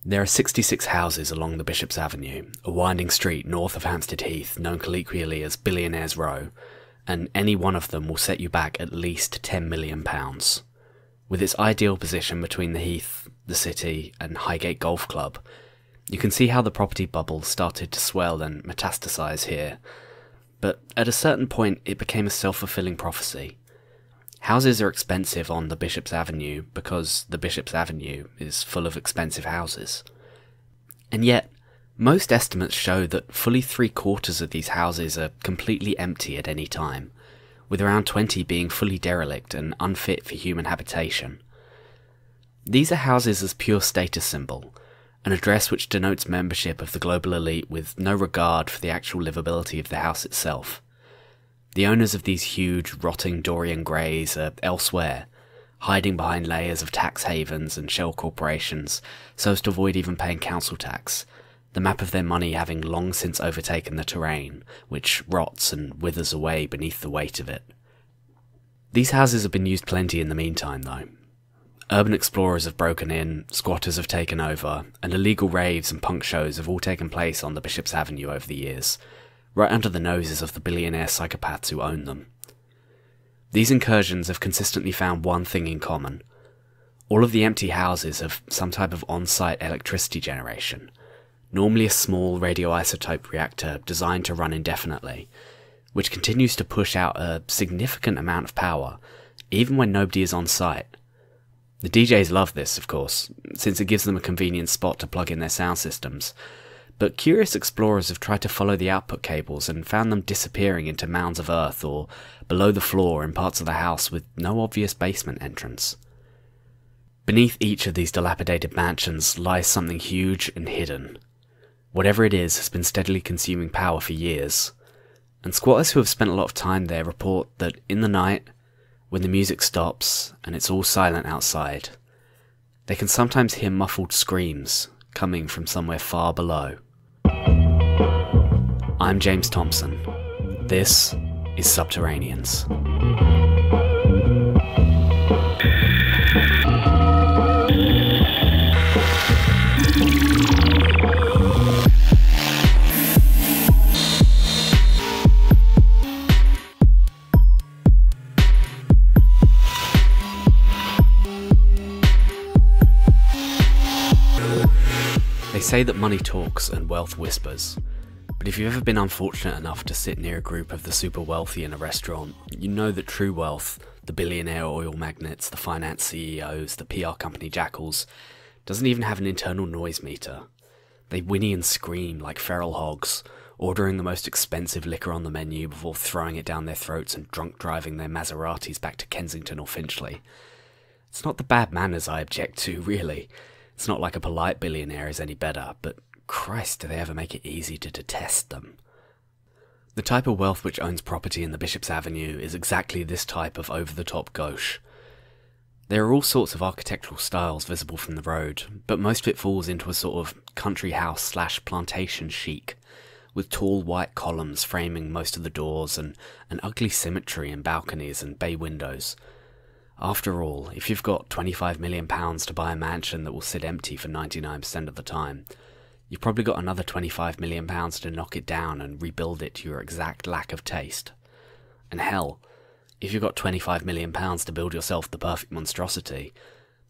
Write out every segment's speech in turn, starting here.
There are 66 houses along the Bishop's Avenue, a winding street north of Hampstead Heath known colloquially as Billionaires Row, and any one of them will set you back at least £10 million. With its ideal position between the Heath, the city, and Highgate Golf Club, you can see how the property bubble started to swell and metastasise here. But at a certain point it became a self-fulfilling prophecy. Houses are expensive on the Bishop's Avenue because the Bishop's Avenue is full of expensive houses. And yet, most estimates show that fully 3/4 of these houses are completely empty at any time, with around 20 being fully derelict and unfit for human habitation. These are houses as pure status symbol, an address which denotes membership of the global elite with no regard for the actual livability of the house itself. The owners of these huge, rotting Dorian Greys are elsewhere, hiding behind layers of tax havens and shell corporations so as to avoid even paying council tax, the map of their money having long since overtaken the terrain, which rots and withers away beneath the weight of it. These houses have been used plenty in the meantime, though. Urban explorers have broken in, squatters have taken over, and illegal raves and punk shows have all taken place on the Bishop's Avenue over the years, right under the noses of the billionaire psychopaths who own them. These incursions have consistently found one thing in common. All of the empty houses have some type of on-site electricity generation, normally a small radioisotope reactor designed to run indefinitely, which continues to push out a significant amount of power, even when nobody is on site. The DJs love this, of course, since it gives them a convenient spot to plug in their sound systems, but curious explorers have tried to follow the output cables and found them disappearing into mounds of earth or below the floor in parts of the house with no obvious basement entrance. Beneath each of these dilapidated mansions lies something huge and hidden. Whatever it is has been steadily consuming power for years, and squatters who have spent a lot of time there report that in the night, when the music stops and it's all silent outside, they can sometimes hear muffled screams coming from somewhere far below. I'm James Thompson. This is Subterraneans. They say that money talks and wealth whispers, but if you've ever been unfortunate enough to sit near a group of the super wealthy in a restaurant, you know that true wealth, the billionaire oil magnates, the finance CEOs, the PR company jackals, doesn't even have an internal noise meter. They whinny and scream like feral hogs, ordering the most expensive liquor on the menu before throwing it down their throats and drunk driving their Maseratis back to Kensington or Finchley. It's not the bad manners I object to, really. It's not like a polite billionaire is any better, but Christ, do they ever make it easy to detest them. The type of wealth which owns property in the Bishop's Avenue is exactly this type of over-the-top gauche. There are all sorts of architectural styles visible from the road, but most of it falls into a sort of country house / plantation chic, with tall white columns framing most of the doors and an ugly symmetry in balconies and bay windows. After all, if you've got £25 million to buy a mansion that will sit empty for 99% of the time, you've probably got another £25 million to knock it down and rebuild it to your exact lack of taste. And hell, if you've got £25 million to build yourself the perfect monstrosity,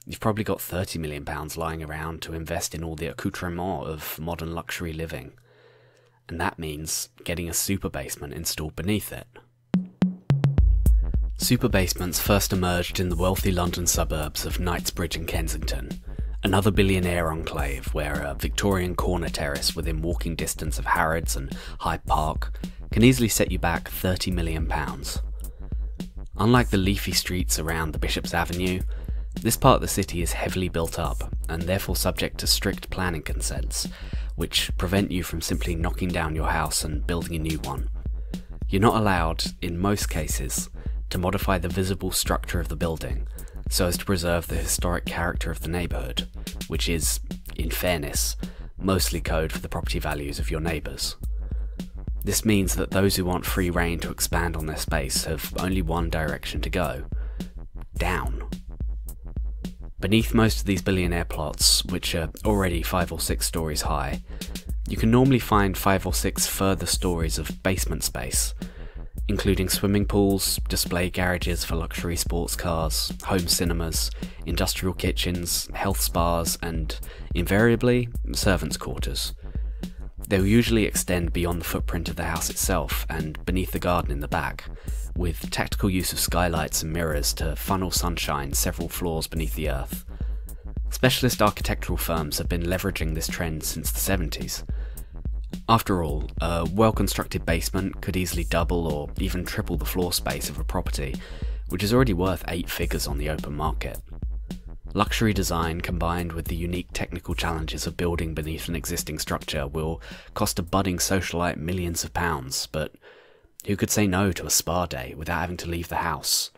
you've probably got £30 million lying around to invest in all the accoutrements of modern luxury living. And that means getting a super basement installed beneath it. Super basements first emerged in the wealthy London suburbs of Knightsbridge and Kensington, another billionaire enclave where a Victorian corner terrace within walking distance of Harrods and Hyde Park can easily set you back £30 million. Unlike the leafy streets around the Bishop's Avenue, this part of the city is heavily built up and therefore subject to strict planning consents, which prevent you from simply knocking down your house and building a new one. You're not allowed, in most cases, to modify the visible structure of the building so as to preserve the historic character of the neighbourhood, which is, in fairness, mostly code for the property values of your neighbours. This means that those who want free rein to expand on their space have only one direction to go: down. Beneath most of these billionaire plots, which are already 5 or 6 stories high, you can normally find 5 or 6 further stories of basement space, including swimming pools, display garages for luxury sports cars, home cinemas, industrial kitchens, health spas, and, invariably, servants' quarters. They will usually extend beyond the footprint of the house itself and beneath the garden in the back, with tactical use of skylights and mirrors to funnel sunshine several floors beneath the earth. Specialist architectural firms have been leveraging this trend since the 70s. After all, a well-constructed basement could easily double or even triple the floor space of a property, which is already worth 8 figures on the open market. Luxury design combined with the unique technical challenges of building beneath an existing structure will cost a budding socialite millions of pounds, but who could say no to a spa day without having to leave the house?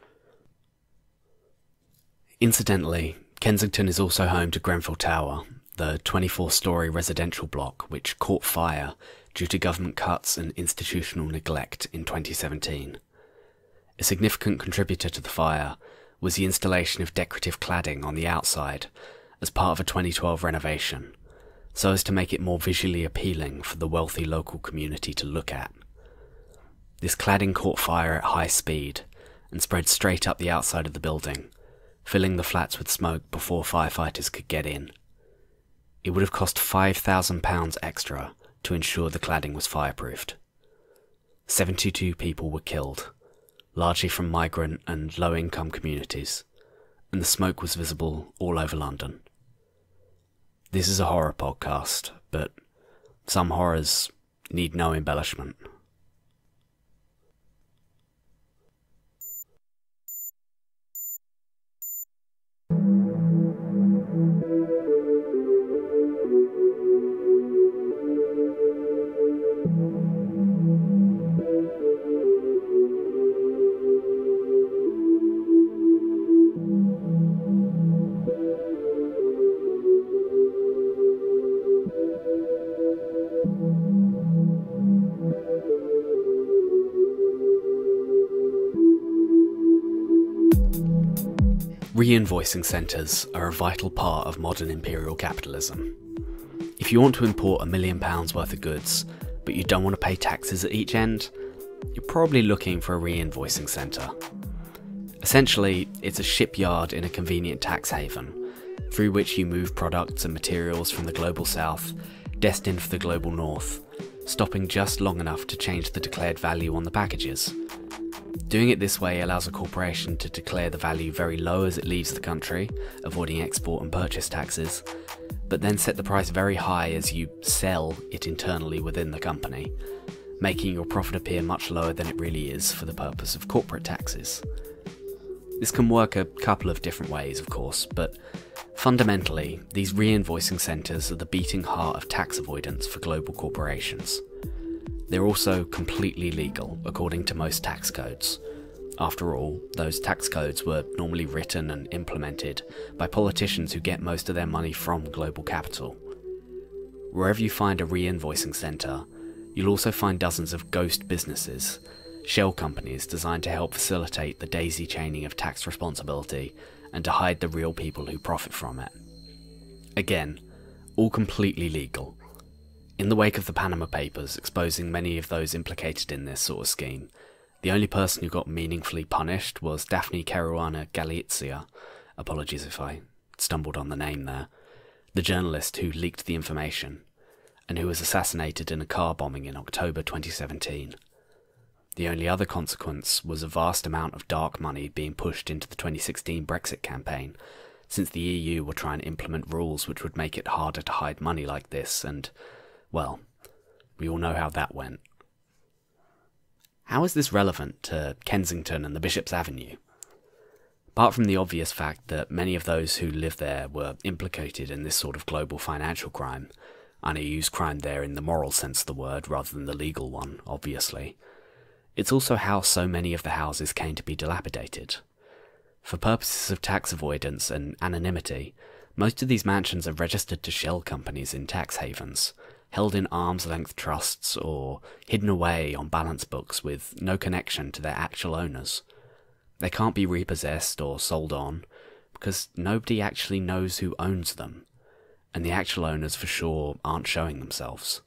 Incidentally, Kensington is also home to Grenfell Tower, the 24-storey residential block which caught fire due to government cuts and institutional neglect in 2017. A significant contributor to the fire was the installation of decorative cladding on the outside as part of a 2012 renovation, so as to make it more visually appealing for the wealthy local community to look at. This cladding caught fire at high speed and spread straight up the outside of the building, filling the flats with smoke before firefighters could get in. It would have cost £5,000 extra to ensure the cladding was fireproofed. 72 people were killed, largely from migrant and low-income communities, and the smoke was visible all over London. This is a horror podcast, but some horrors need no embellishment. Reinvoicing centres are a vital part of modern imperial capitalism. If you want to import £1 million worth of goods, but you don't want to pay taxes at each end, you're probably looking for a reinvoicing centre. Essentially, it's a shipyard in a convenient tax haven, through which you move products and materials from the global south, destined for the global north, stopping just long enough to change the declared value on the packages. Doing it this way allows a corporation to declare the value very low as it leaves the country, avoiding export and purchase taxes, but then set the price very high as you sell it internally within the company, making your profit appear much lower than it really is for the purpose of corporate taxes. This can work a couple of different ways, of course, but fundamentally, these reinvoicing centres are the beating heart of tax avoidance for global corporations. They're also completely legal, according to most tax codes. After all, those tax codes were normally written and implemented by politicians who get most of their money from global capital. Wherever you find a reinvoicing centre, you'll also find dozens of ghost businesses, shell companies designed to help facilitate the daisy chaining of tax responsibility and to hide the real people who profit from it. Again, all completely legal. In the wake of the Panama Papers exposing many of those implicated in this sort of scheme, the only person who got meaningfully punished was Daphne Caruana Galizia, apologies if I stumbled on the name there, the journalist who leaked the information, and who was assassinated in a car bombing in October 2017. The only other consequence was a vast amount of dark money being pushed into the 2016 Brexit campaign, since the EU were trying to implement rules which would make it harder to hide money like this, and well, we all know how that went. How is this relevant to Kensington and the Bishop's Avenue? Apart from the obvious fact that many of those who live there were implicated in this sort of global financial crime, and I use crime there in the moral sense of the word rather than the legal one, obviously, it's also how so many of the houses came to be dilapidated. For purposes of tax avoidance and anonymity, most of these mansions are registered to shell companies in tax havens, held in arm's-length trusts or hidden away on balance books with no connection to their actual owners. They can't be repossessed or sold on, because nobody actually knows who owns them, and the actual owners for sure aren't showing themselves.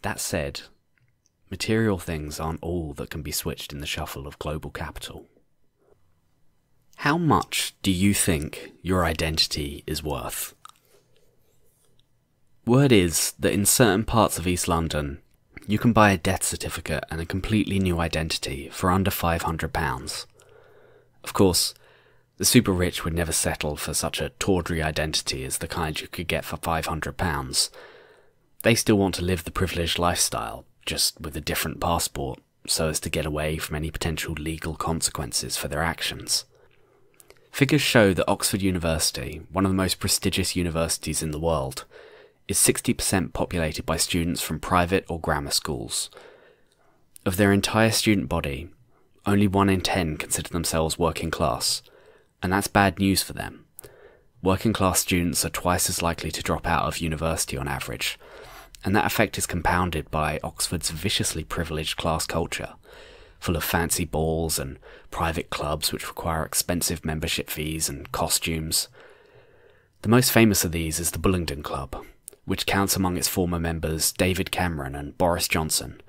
That said, material things aren't all that can be switched in the shuffle of global capital. How much do you think your identity is worth? Word is that in certain parts of East London, you can buy a death certificate and a completely new identity for under £500. Of course, the super rich would never settle for such a tawdry identity as the kind you could get for £500. They still want to live the privileged lifestyle, just with a different passport, so as to get away from any potential legal consequences for their actions. Figures show that Oxford University, one of the most prestigious universities in the world, is 60% populated by students from private or grammar schools. Of their entire student body, only 1 in 10 consider themselves working class, and that's bad news for them. Working class students are twice as likely to drop out of university on average, and that effect is compounded by Oxford's viciously privileged class culture, full of fancy balls and private clubs which require expensive membership fees and costumes. The most famous of these is the Bullingdon Club, which counts among its former members David Cameron and Boris Johnson,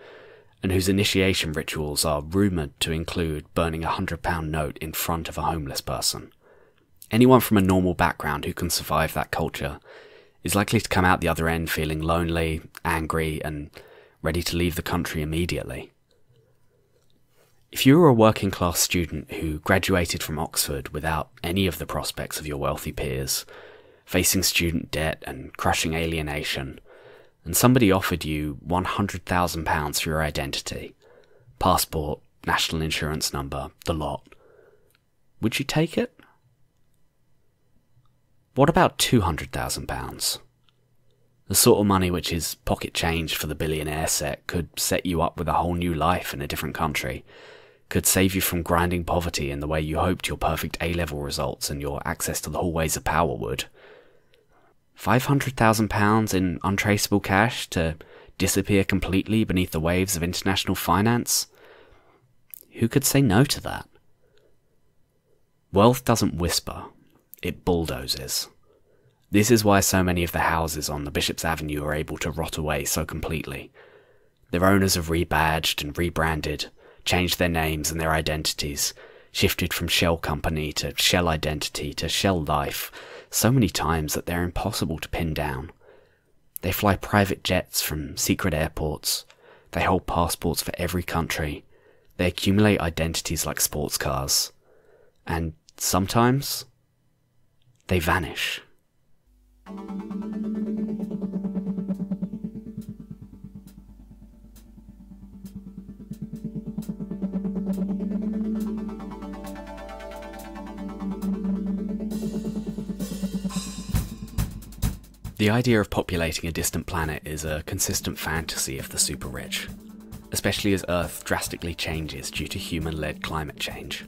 and whose initiation rituals are rumoured to include burning a £100 note in front of a homeless person. Anyone from a normal background who can survive that culture is likely to come out the other end feeling lonely, angry, and ready to leave the country immediately. If you were a working class student who graduated from Oxford without any of the prospects of your wealthy peers, facing student debt and crushing alienation, and somebody offered you £100,000 for your identity, passport, national insurance number, the lot, would you take it? What about £200,000? The sort of money which is pocket change for the billionaire set could set you up with a whole new life in a different country, could save you from grinding poverty in the way you hoped your perfect A-level results and your access to the hallways of power would. £500,000 in untraceable cash to disappear completely beneath the waves of international finance? Who could say no to that? Wealth doesn't whisper, it bulldozes. This is why so many of the houses on the Bishop's Avenue are able to rot away so completely. Their owners have rebadged and rebranded, changed their names and their identities, shifted from shell company to shell identity to shell life so many times that they're impossible to pin down. They fly private jets from secret airports, they hold passports for every country, they accumulate identities like sports cars, and sometimes they vanish. The idea of populating a distant planet is a consistent fantasy of the super rich, especially as Earth drastically changes due to human-led climate change.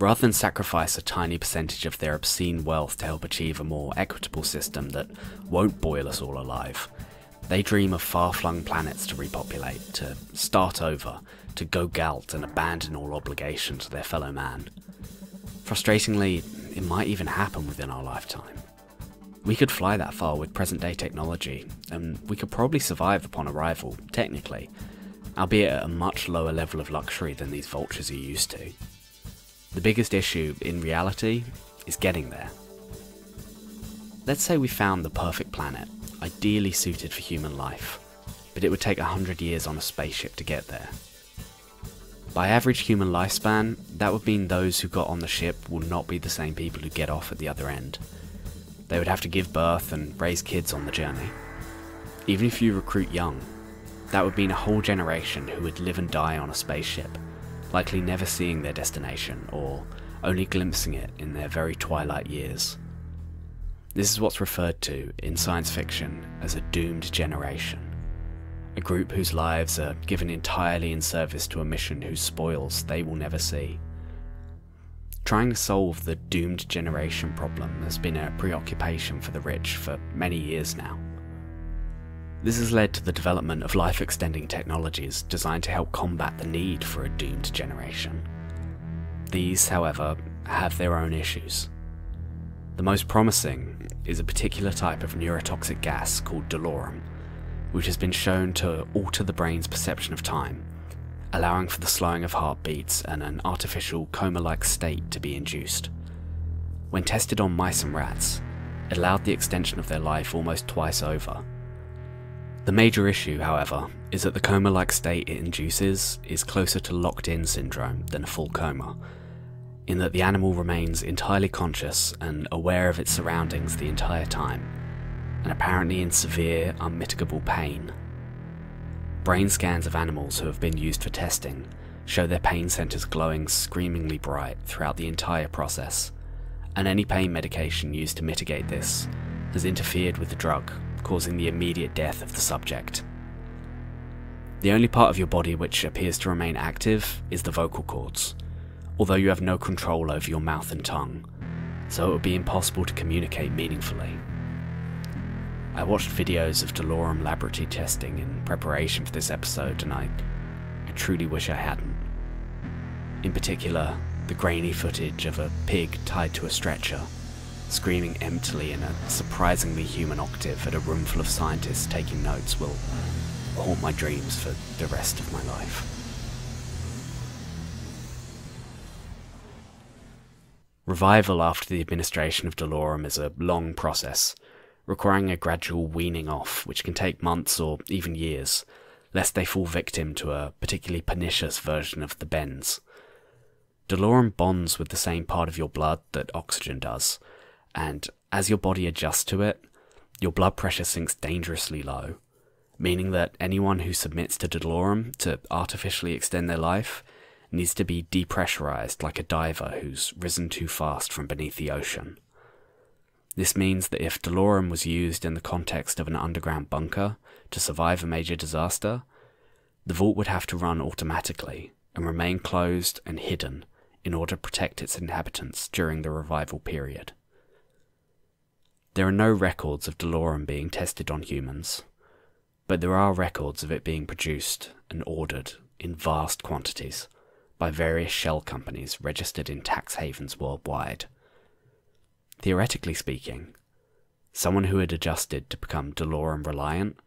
Rather than sacrifice a tiny percentage of their obscene wealth to help achieve a more equitable system that won't boil us all alive, they dream of far-flung planets to repopulate, to start over, to go galt and abandon all obligation to their fellow man. Frustratingly, it might even happen within our lifetime. We could fly that far with present-day technology, and we could probably survive upon arrival, technically, albeit at a much lower level of luxury than these vultures are used to. The biggest issue, in reality, is getting there. Let's say we found the perfect planet, ideally suited for human life, but it would take 100 years on a spaceship to get there. By average human lifespan, that would mean those who got on the ship will not be the same people who get off at the other end. They would have to give birth and raise kids on the journey. Even if you recruit young, that would mean a whole generation who would live and die on a spaceship, likely never seeing their destination or only glimpsing it in their very twilight years. This is what's referred to in science fiction as a doomed generation, a group whose lives are given entirely in service to a mission whose spoils they will never see. Trying to solve the doomed generation problem has been a preoccupation for the rich for many years now. This has led to the development of life-extending technologies designed to help combat the need for a doomed generation. These, however, have their own issues. The most promising is a particular type of neurotoxic gas called dolorum, which has been shown to alter the brain's perception of time, allowing for the slowing of heartbeats and an artificial coma-like state to be induced. When tested on mice and rats, it allowed the extension of their life almost twice over. The major issue, however, is that the coma-like state it induces is closer to locked-in syndrome than a full coma, in that the animal remains entirely conscious and aware of its surroundings the entire time, and apparently in severe, unmitigable pain. Brain scans of animals who have been used for testing show their pain centers glowing screamingly bright throughout the entire process, and any pain medication used to mitigate this has interfered with the drug, causing the immediate death of the subject. The only part of your body which appears to remain active is the vocal cords, although you have no control over your mouth and tongue, so it would be impossible to communicate meaningfully. I watched videos of dolorum laboratory testing in preparation for this episode, and I truly wish I hadn't. In particular, the grainy footage of a pig tied to a stretcher, screaming emptily in a surprisingly human octave at a room full of scientists taking notes, will haunt my dreams for the rest of my life. Revival after the administration of dolorum is a long process, requiring a gradual weaning off, which can take months or even years, lest they fall victim to a particularly pernicious version of the bends. Dolorum bonds with the same part of your blood that oxygen does, and as your body adjusts to it, your blood pressure sinks dangerously low, meaning that anyone who submits to dolorum to artificially extend their life needs to be depressurized like a diver who's risen too fast from beneath the ocean. This means that if dolorum was used in the context of an underground bunker to survive a major disaster, the vault would have to run automatically and remain closed and hidden in order to protect its inhabitants during the revival period. There are no records of dolorum being tested on humans, but there are records of it being produced and ordered in vast quantities by various shell companies registered in tax havens worldwide. Theoretically speaking, someone who had adjusted to become dolorum reliant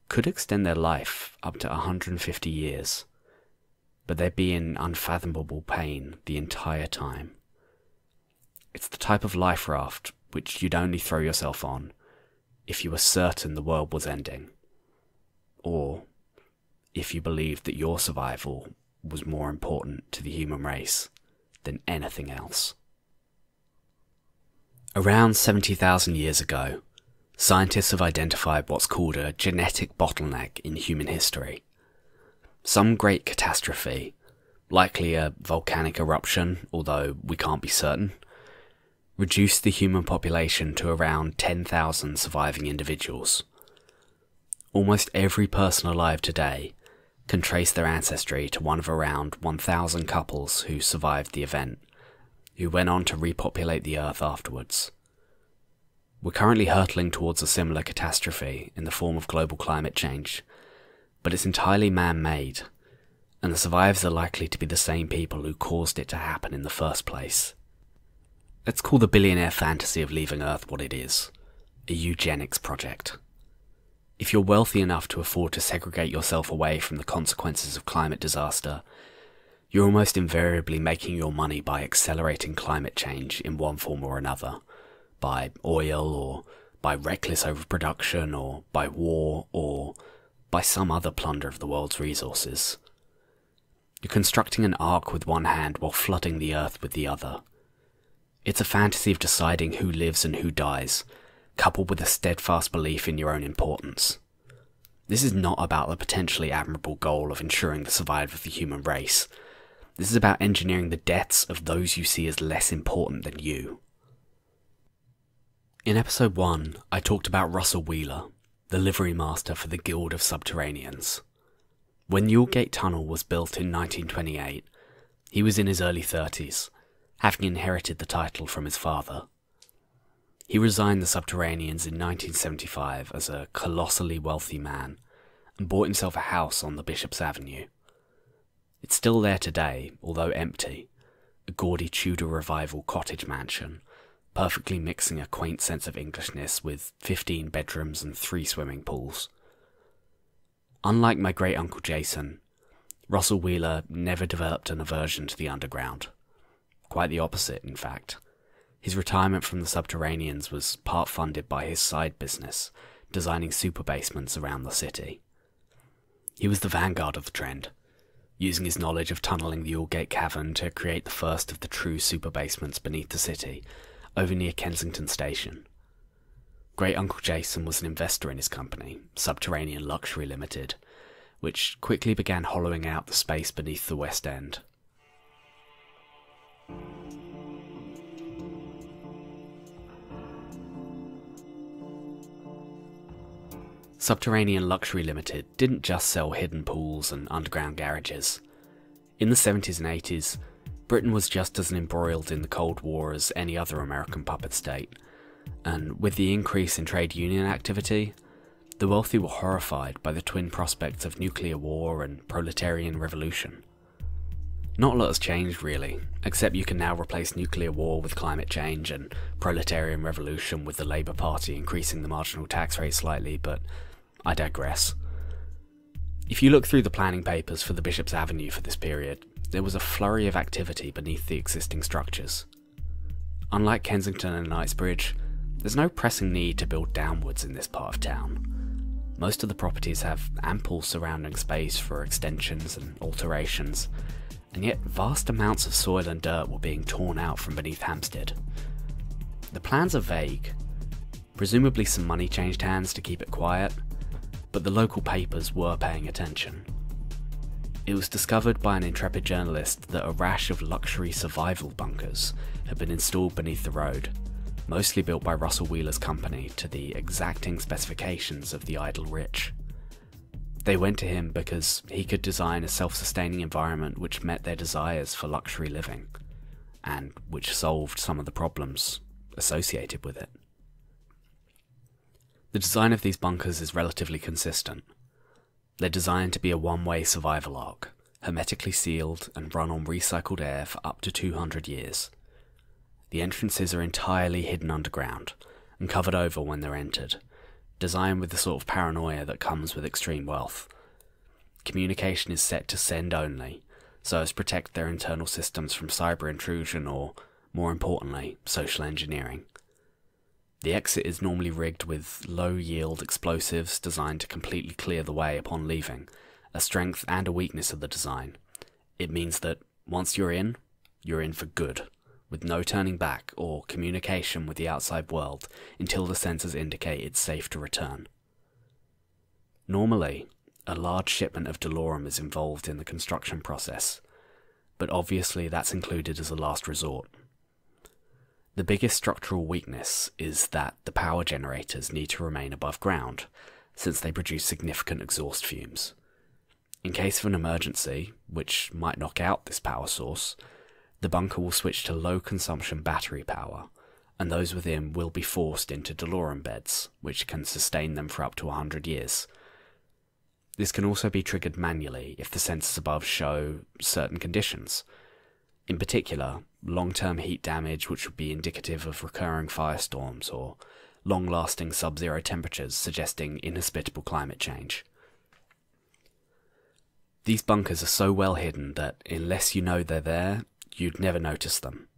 could extend their life up to 150 years, but they'd be in unfathomable pain the entire time. It's the type of life raft which you'd only throw yourself on if you were certain the world was ending, or if you believed that your survival was more important to the human race than anything else. Around 70,000 years ago, scientists have identified what's called a genetic bottleneck in human history. Some great catastrophe, likely a volcanic eruption, although we can't be certain, reduced the human population to around 10,000 surviving individuals. Almost every person alive today can trace their ancestry to one of around 1,000 couples who survived the event, who went on to repopulate the Earth afterwards. We're currently hurtling towards a similar catastrophe in the form of global climate change, but it's entirely man-made, and the survivors are likely to be the same people who caused it to happen in the first place. Let's call the billionaire fantasy of leaving Earth what it is, a eugenics project. If you're wealthy enough to afford to segregate yourself away from the consequences of climate disaster, you're almost invariably making your money by accelerating climate change in one form or another, by oil, or by reckless overproduction, or by war, or by some other plunder of the world's resources. You're constructing an ark with one hand while flooding the earth with the other. It's a fantasy of deciding who lives and who dies, coupled with a steadfast belief in your own importance. This is not about the potentially admirable goal of ensuring the survival of the human race. This is about engineering the deaths of those you see as less important than you. In episode 1, I talked about Russell Wheeler, the livery master for the Guild of Subterraneans. When Newgate Tunnel was built in 1928, he was in his early 30s, having inherited the title from his father. He resigned the Subterraneans in 1975 as a colossally wealthy man and bought himself a house on the Bishop's Avenue. It's still there today, although empty, a gaudy Tudor revival cottage mansion, perfectly mixing a quaint sense of Englishness with 15 bedrooms and 3 swimming pools. Unlike my great-uncle Jason, Russell Wheeler never developed an aversion to the underground. Quite the opposite, in fact. His retirement from the Subterraneans was part funded by his side business, designing super basements around the city. He was the vanguard of the trend, using his knowledge of tunnelling the Aldgate Cavern to create the first of the true super basements beneath the city, over near Kensington Station. Great-uncle Jason was an investor in his company, Subterranean Luxury Limited, which quickly began hollowing out the space beneath the West End. Subterranean Luxury Limited didn't just sell hidden pools and underground garages. In the 70s and 80s, Britain was just as embroiled in the Cold War as any other American puppet state, and with the increase in trade union activity, the wealthy were horrified by the twin prospects of nuclear war and proletarian revolution. Not a lot has changed really, except you can now replace nuclear war with climate change and proletarian revolution with the Labour Party increasing the marginal tax rate slightly, but I digress. If you look through the planning papers for the Bishop's Avenue for this period, there was a flurry of activity beneath the existing structures. Unlike Kensington and Knightsbridge, there's no pressing need to build downwards in this part of town. Most of the properties have ample surrounding space for extensions and alterations, and yet vast amounts of soil and dirt were being torn out from beneath Hampstead. The plans are vague. Presumably some money changed hands to keep it quiet, but the local papers were paying attention. It was discovered by an intrepid journalist that a rash of luxury survival bunkers had been installed beneath the road, mostly built by Russell Wheeler's company to the exacting specifications of the idle rich. They went to him because he could design a self-sustaining environment which met their desires for luxury living, and which solved some of the problems associated with it. The design of these bunkers is relatively consistent. They're designed to be a one-way survival arc, hermetically sealed and run on recycled air for up to 200 years. The entrances are entirely hidden underground and covered over when they're entered, designed with the sort of paranoia that comes with extreme wealth. Communication is set to send only, so as to protect their internal systems from cyber intrusion or, more importantly, social engineering. The exit is normally rigged with low-yield explosives designed to completely clear the way upon leaving, a strength and a weakness of the design. It means that once you're in for good, with no turning back or communication with the outside world until the sensors indicate it's safe to return. Normally, a large shipment of Delorum is involved in the construction process, but obviously that's included as a last resort. The biggest structural weakness is that the power generators need to remain above ground, since they produce significant exhaust fumes. In case of an emergency, which might knock out this power source, the bunker will switch to low-consumption battery power, and those within will be forced into Delorum beds, which can sustain them for up to 100 years. This can also be triggered manually if the sensors above show certain conditions. In particular, long-term heat damage which would be indicative of recurring firestorms or long-lasting sub-zero temperatures suggesting inhospitable climate change. These bunkers are so well hidden that unless you know they're there, you'd never notice them.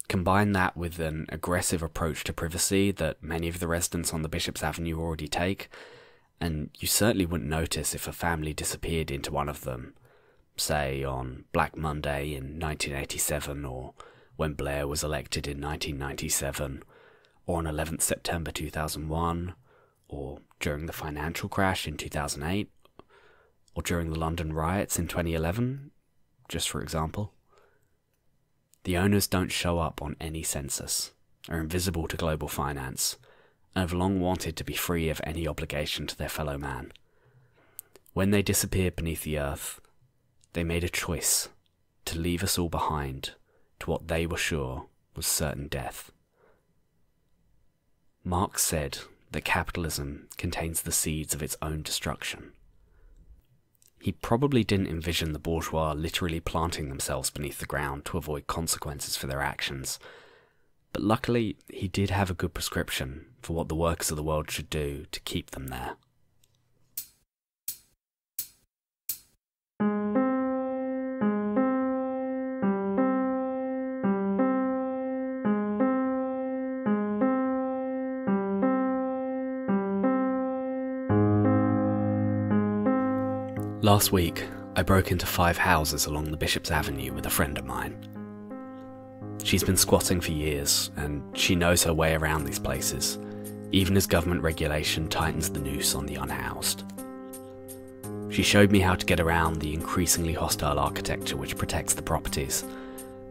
Combine that with an aggressive approach to privacy that many of the residents on the Bishop's Avenue already take, and you certainly wouldn't notice if a family disappeared into one of them, say on Black Monday in 1987, or when Blair was elected in 1997, or on 11th September 2001, or during the financial crash in 2008, or during the London riots in 2011, just for example. The owners don't show up on any census, are invisible to global finance, and have long wanted to be free of any obligation to their fellow man. When they disappeared beneath the earth, they made a choice to leave us all behind to what they were sure was certain death. Marx said that capitalism contains the seeds of its own destruction. he probably didn't envision the bourgeois literally planting themselves beneath the ground to avoid consequences for their actions. But luckily, he did have a good prescription for what the workers of the world should do to keep them there. Last week, I broke into 5 houses along the Bishop's Avenue with a friend of mine. She's been squatting for years, and she knows her way around these places, even as government regulation tightens the noose on the unhoused. She showed me how to get around the increasingly hostile architecture which protects the properties.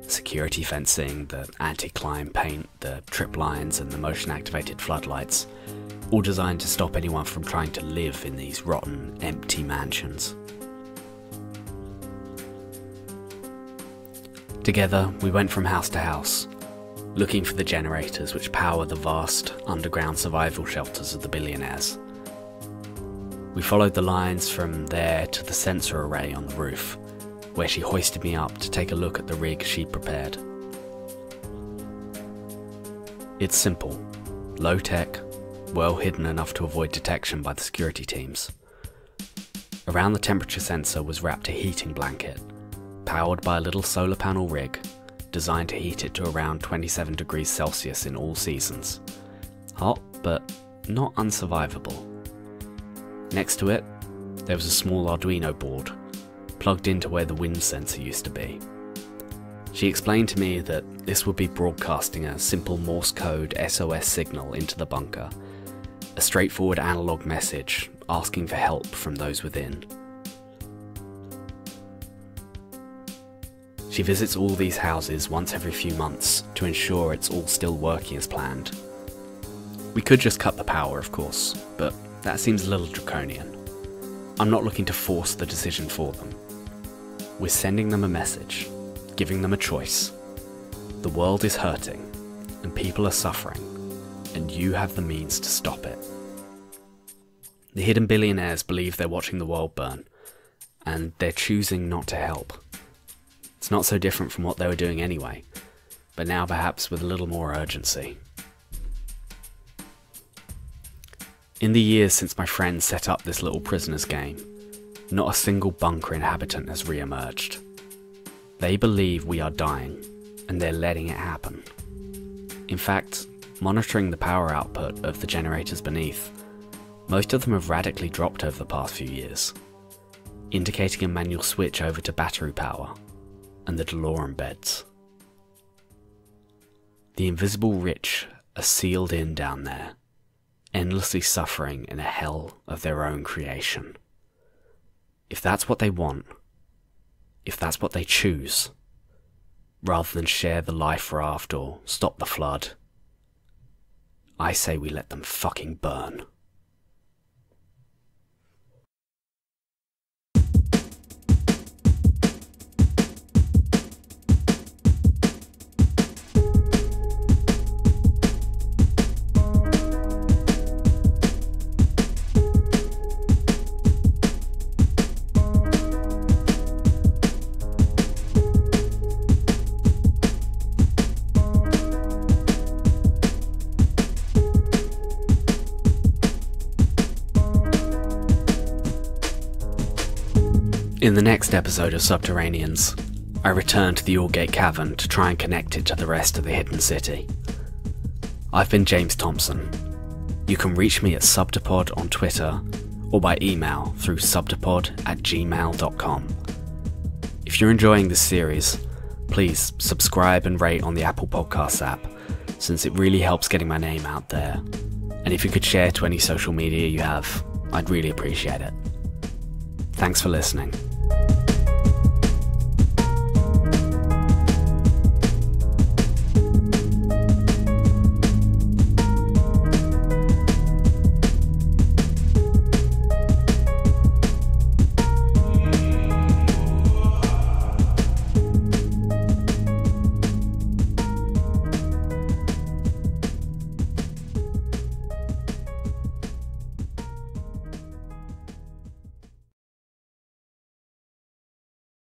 Security fencing, the anti-climb paint, the trip lines and the motion-activated floodlights, all designed to stop anyone from trying to live in these rotten, empty mansions. Together, we went from house to house, looking for the generators which power the vast, underground survival shelters of the Billionaires. We followed the lines from there to the sensor array on the roof, where she hoisted me up to take a look at the rig she'd prepared. It's simple, low-tech, well hidden enough to avoid detection by the security teams. Around the temperature sensor was wrapped a heating blanket, powered by a little solar panel rig, designed to heat it to around 27 degrees Celsius in all seasons. Hot, but not unsurvivable. Next to it, there was a small Arduino board, plugged into where the wind sensor used to be. She explained to me that this would be broadcasting a simple Morse code SOS signal into the bunker, a straightforward analog message asking for help from those within. She visits all these houses once every few months to ensure it's all still working as planned. We could just cut the power, of course, but that seems a little draconian. I'm not looking to force the decision for them. We're sending them a message, giving them a choice. The world is hurting, and people are suffering, and you have the means to stop it. The hidden billionaires believe they're watching the world burn, and they're choosing not to help. It's not so different from what they were doing anyway, but now perhaps with a little more urgency. In the years since my friends set up this little prisoner's game, not a single bunker inhabitant has re-emerged. They believe we are dying, and they're letting it happen. In fact, monitoring the power output of the generators beneath, most of them have radically dropped over the past few years, indicating a manual switch over to battery power and the DeLorean beds. The invisible rich are sealed in down there, endlessly suffering in a hell of their own creation. If that's what they want, if that's what they choose, rather than share the life raft or stop the flood, I say we let them fucking burn. In the next episode of Subterraneans, I return to the Aldgate Cavern to try and connect it to the rest of the hidden city. I've been James Thompson. You can reach me at Subterpod on Twitter or by email through subterpod@gmail.com. If you're enjoying this series, please subscribe and rate on the Apple Podcasts app, since it really helps getting my name out there. And if you could share to any social media you have, I'd really appreciate it. Thanks for listening.